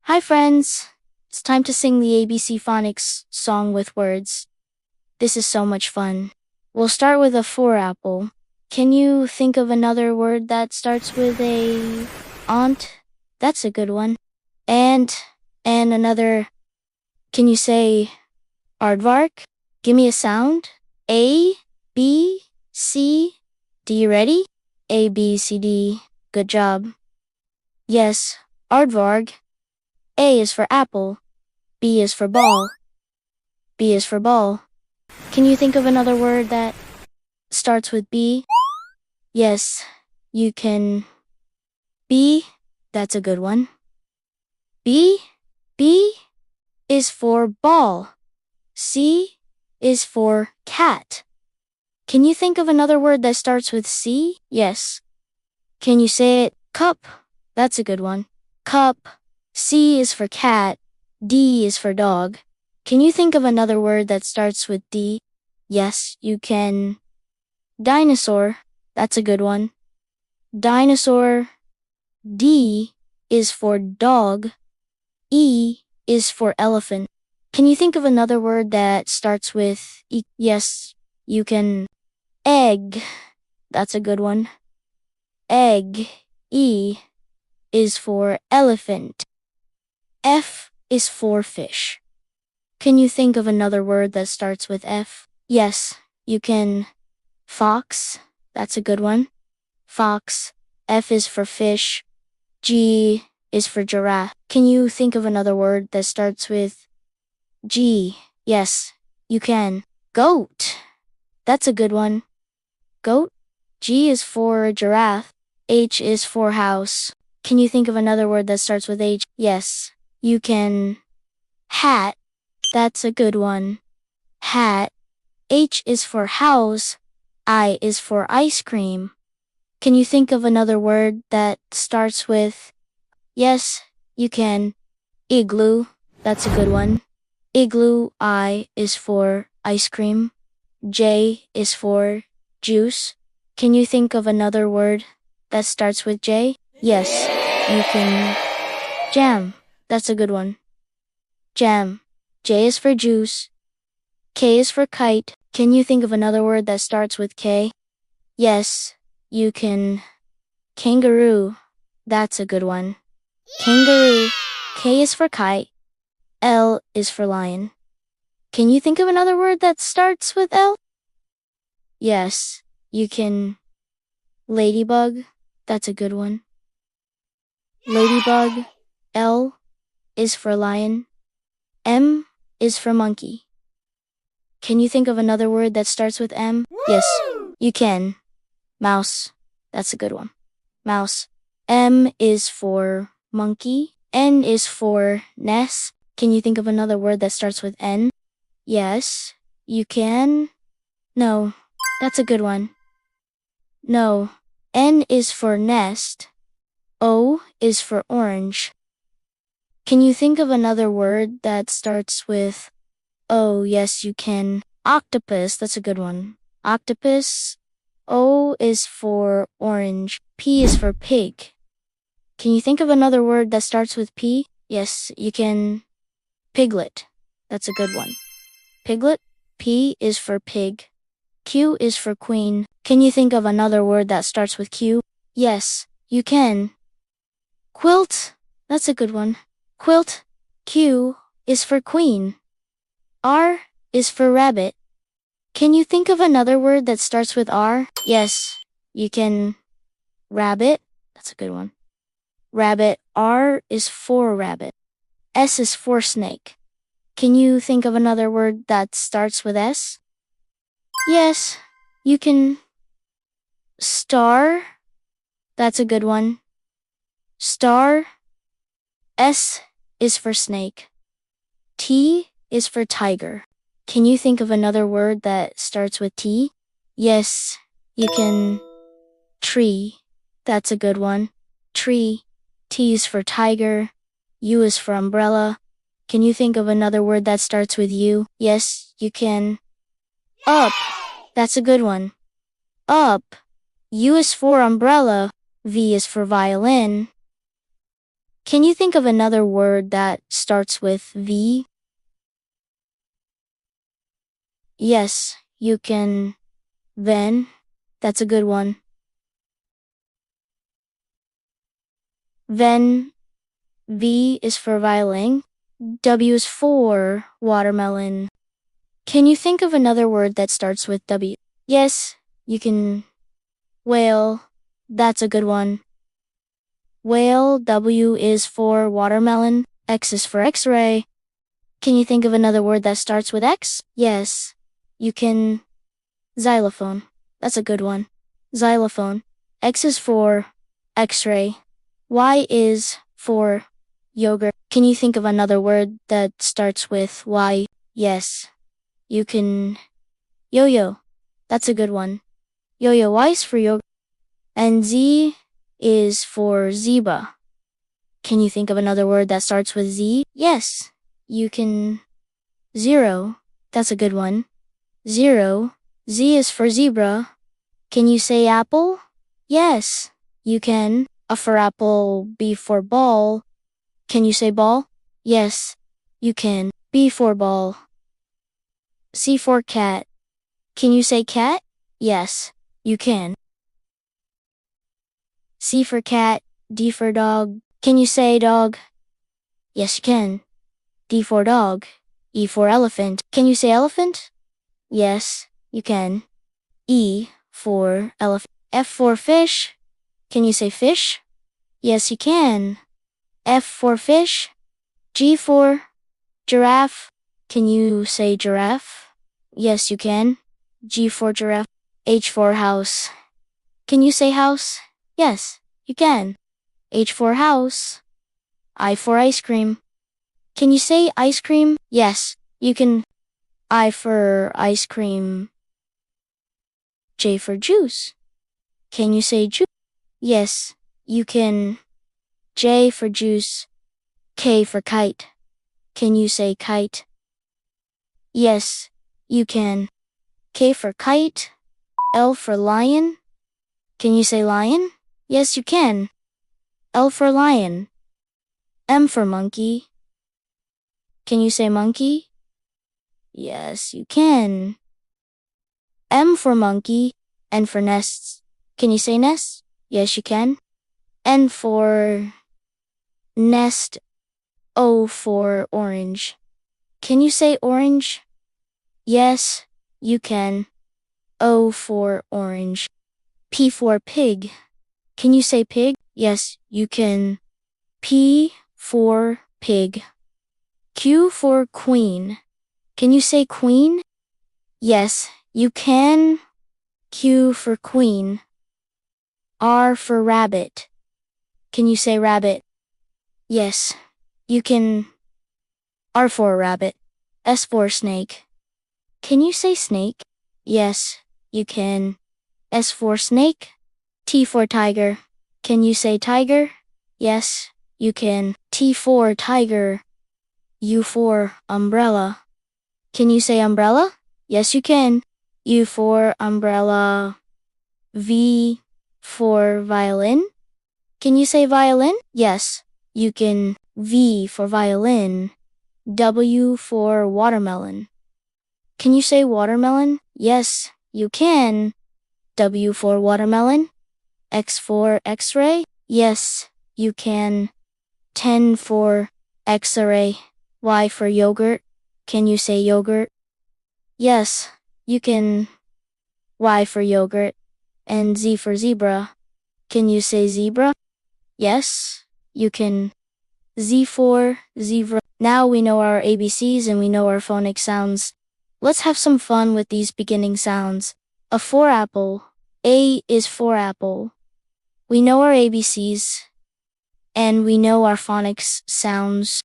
Hi, friends. It's time to sing the ABC Phonics song with words. This is so much fun. We'll start with a for apple. Can you think of another word that starts with a aunt? That's a good one. And another. Can you say aardvark? Give me a sound. A, B, C. D. You ready? A, B, C, D. Good job. Yes, aardvark. A is for apple. B is for ball. B is for ball. Can you think of another word that starts with B? Yes, you can. B, that's a good one. B is for ball. C is for cat. Can you think of another word that starts with C? Yes. Can you say it? Cup. That's a good one. Cup. C is for cat. D is for dog. Can you think of another word that starts with D? Yes, you can. Dinosaur. That's a good one. Dinosaur. D is for dog. E is for elephant. Can you think of another word that starts with E? Yes, you can. Egg. That's a good one. Egg. E is for elephant. F is for fish. Can you think of another word that starts with F? Yes, you can. Fox. That's a good one. Fox. F is for fish. G is for giraffe. Can you think of another word that starts with G? Yes, you can. Goat. That's a good one. Goat. G is for giraffe. H is for house. Can you think of another word that starts with H? Yes, you can. Hat. That's a good one. Hat. H is for house. I is for ice cream. Can you think of another word that starts with? Yes, you can. Igloo. That's a good one. Igloo. I is for ice cream. J is for juice. Can you think of another word that starts with J? Yes, you can. Jam. That's a good one. Jam. J is for juice. K is for kite. Can you think of another word that starts with K? Yes, you can. Kangaroo. That's a good one. Kangaroo. K is for kite. L is for lion. Can you think of another word that starts with L? Yes, you can. Ladybug. That's a good one. Ladybug. L is for lion. M is for monkey. Can you think of another word that starts with M? Yes, you can. Mouse. That's a good one. Mouse. M is for monkey. N is for nest. Can you think of another word that starts with N? Yes, you can. No, that's a good one. No. N is for nest. O is for orange. Can you think of another word that starts with O? Yes, you can. Octopus. That's a good one. Octopus. O is for orange. P is for pig. Can you think of another word that starts with P? Yes, you can. Piglet. That's a good one. Piglet. P is for pig. Q is for queen. Can you think of another word that starts with Q? Yes, you can. Quilt. That's a good one. Quilt. Q is for queen. R is for rabbit. Can you think of another word that starts with R? Yes, you can. Rabbit. That's a good one. Rabbit. R is for rabbit. S is for snake. Can you think of another word that starts with S? Yes, you can. Star. That's a good one. Star. S is for snake. T is for tiger. Can you think of another word that starts with T? Yes, you can. Tree. That's a good one. Tree. T is for tiger. U is for umbrella. Can you think of another word that starts with U? Yes, you can. Up. That's a good one. Up. U is for umbrella. V is for violin. Can you think of another word that starts with V? Yes, you can. Ven. That's a good one. Ven. V is for violin. W is for watermelon. Can you think of another word that starts with W? Yes, you can. Whale. That's a good one. Whale. W is for watermelon. X is for X-ray. Can you think of another word that starts with X? Yes, you can. Xylophone. That's a good one. Xylophone. X is for X-ray. Y is for yogurt. Can you think of another word that starts with Y? Yes, you can. Yo-yo. That's a good one. Yo-yo. Y is for yogurt. And Z is for zebra. Can you think of another word that starts with Z? Yes, you can. Zero. That's a good one. Zero. Z is for zebra. Can you say apple? Yes, you can. A for apple, B for ball. Can you say ball? Yes, you can. B for ball. C for cat. Can you say cat? Yes, you can. C for cat, D for dog. Can you say dog? Yes, you can. D for dog. E for elephant. Can you say elephant? Yes, you can. E for elephant. F for fish. Can you say fish? Yes, you can. F for fish. G for giraffe. Can you say giraffe? Yes, you can. G for giraffe. H for house. Can you say house? Yes, you can. H for house. I for ice cream. Can you say ice cream? Yes, you can. I for ice cream. J for juice. Can you say juice? Yes, you can. J for juice. K for kite. Can you say kite? Yes, you can. K for kite. L for lion. Can you say lion? Yes, you can. L for lion. M for monkey. Can you say monkey? Yes, you can. M for monkey. N for nests. Can you say nest? Yes, you can. N for nest. O for orange. Can you say orange? Yes, you can. O for orange. P for pig. Can you say pig? Yes, you can. P for pig. Q for queen. Can you say queen? Yes, you can. Q for queen. R for rabbit. Can you say rabbit? Yes, you can. R for rabbit. S for snake. Can you say snake? Yes, you can. S for snake. T for tiger. Can you say tiger? Yes, you can. T for tiger. U for umbrella. Can you say umbrella? Yes, you can. U for umbrella. V for violin. Can you say violin? Yes, you can. V for violin. W for watermelon. Can you say watermelon? Yes, you can. W for watermelon. X for X-ray? Yes, you can. 10 for X-ray. Y for yogurt. Can you say yogurt? Yes, you can. Y for yogurt. And Z for zebra. Can you say zebra? Yes, you can. Z for zebra. Now we know our ABCs and we know our phonic sounds. Let's have some fun with these beginning sounds. A for apple. A is for apple. We know our ABCs and we know our phonics sounds.